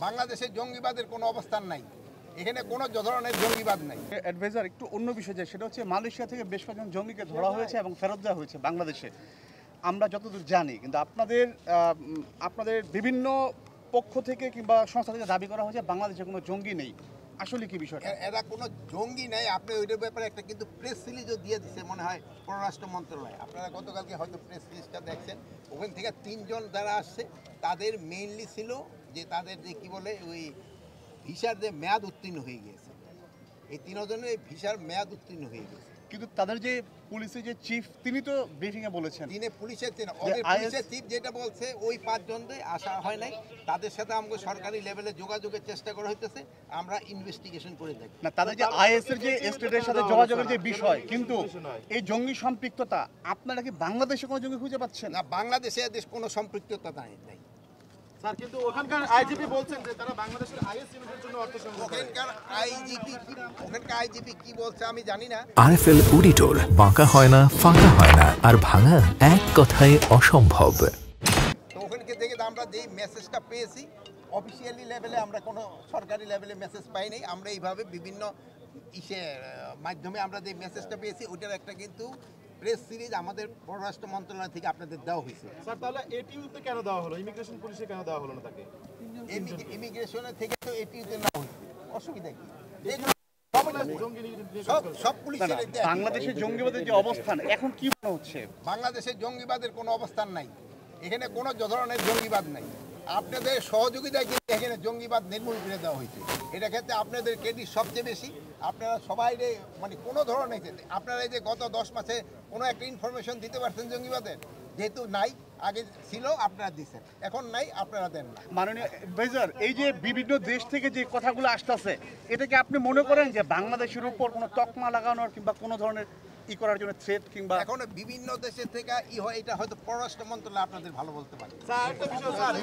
বাংলাদেশে জঙ্গিবাদের কোনো অবস্থান নাই, এখানে কোনো ধরনের জঙ্গিবাদ নাই। অ্যাডভাইজার একটু অন্য বিষয় যায়, সেটা হচ্ছে মালয়েশিয়া থেকে বেশ কয়েকজন জঙ্গিকে ধরা হয়েছে এবং ফেরত দেওয়া হয়েছে বাংলাদেশে, আমরা যতদূর জানি। কিন্তু আপনাদের বিভিন্ন পক্ষ থেকে কিংবা সংস্থা থেকে দাবি করা হয়েছে বাংলাদেশে কোনো জঙ্গি নেই। আসলে কি বিষয়টা? এরা কোনো জঙ্গি নেই। আপনি ওইটার ব্যাপারে একটা কিন্তু প্রেস রিলিজও দিয়ে দিচ্ছে মনে হয় পররাষ্ট্র মন্ত্রণালয়। আপনারা গতকালকে হয়তো প্রেস রিলিজটা দেখছেন। ওখান থেকে 3 জন যারা আসছে তাদের মেইনলি ছিল যে তাদের যে কি বলে ওই ভিসার যে মেয়াদ উত্তীর্ণ হয়ে গিয়েছে। এই 3 জনের এই ভিসার মেয়াদ উত্তীর্ণ হয়ে গেছে। কিন্তু তাদের যে পুলিশের যে চিফ, তিনি তো ব্রিফিংয়ে বলেছেন, তিনি পুলিশের চিফ যেটা বলছে ওই 5 জনদের আসা হয় নাই, তাদের সাথে আমাকে সরকারি লেভেলে যোগাযোগের চেষ্টা করা হইতেছে, আমরা ইনভেস্টিগেশন করে দেখি। না, তাদের যে আইএস এর যে স্টেটের সাথে যোগাযোগের যে বিষয়, কিন্তু এই জঙ্গি সম্পৃক্ততা, আপনারা কি বাংলাদেশে কোনো জঙ্গি খুঁজে পাচ্ছেন? না, বাংলাদেশে এদের কোনো সম্পৃক্ততা নাই। স্যার, কিন্তু ওখানকার আইজিপি বলছেন যে তারা বাংলাদেশের আইএস ইউনিটের জন্য অর্থ সংগ্রহ করে। ওখানকার আইজিপি কি বলছে আমি জানি না। আরএফএল অডিটর, বাঁকা হয় না, ফাঁকা হয় না, আর ভাঙা এক কথায় অসম্ভব। তো ওখানকে দেখে আমরা যেই মেসেজটা পেয়েছি, অফিসিয়ালি লেভেলে আমরা কোনো সরকারি লেভেলে মেসেজ পাই নাই। আমরা এইভাবে বিভিন্ন মাধ্যমে আমরা যে মেসেজটা পেয়েছি ওইটার একটা কিন্তু প্রেস সিরিজ আমাদের পররাষ্ট্র মন্ত্রণালয় থেকে আপনাদের দেওয়া হয়েছে। স্যার, তাহলে এটিইউতে কেন দেওয়া হলো, ইমিগ্রেশন পুলিশে কেন দেওয়া হলো না তাকে? ইমিগ্রেশনের থেকে তো এটিইউতে না হয়েছে, অসুবিধা কি? বাংলাদেশের জঙ্গিবাদের যে অবস্থান এখন কি মনে হচ্ছে? বাংলাদেশে জঙ্গিবাদের কোনো অবস্থান নাই, এখানে কোনো ধরনের জঙ্গিবাদ নাই। আপনাদের সহযোগিতায় কিন্তু এখানে জঙ্গিবাদ নির্মূল করে দেওয়া হয়েছে। এটা ক্ষেত্রে আপনাদের ক্রেডিট সবচেয়ে বেশি। আপনারা সবাই মানে কোনো ধরনের আপনারা এই যে গত 10 মাসে কোনো একটা ইনফরমেশন দিতে পারছেন জঙ্গিবাদের, যেহেতু নাই, আগে ছিল আপনারা দিচ্ছেন, এখন নাই আপনারা দেন না। মাননীয় অ্যাডভাইজার, এই যে বিভিন্ন দেশ থেকে যে কথাগুলো আসতেছে, এটাকে আপনি মনে করেন যে বাংলাদেশের উপর কোনো তকমা লাগানোর কিংবা কোনো ধরনের করার জন্য থ্রেট, কিংবা এখন বিভিন্ন দেশের থেকে হয়, এটা হয়তো পররাষ্ট্র মন্ত্রণালয় আপনাদের ভালো বলতে পারে। স্যার, একটা বিষয় স্যার,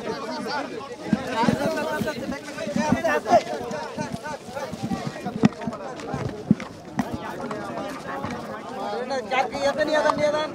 নিয়ে দেন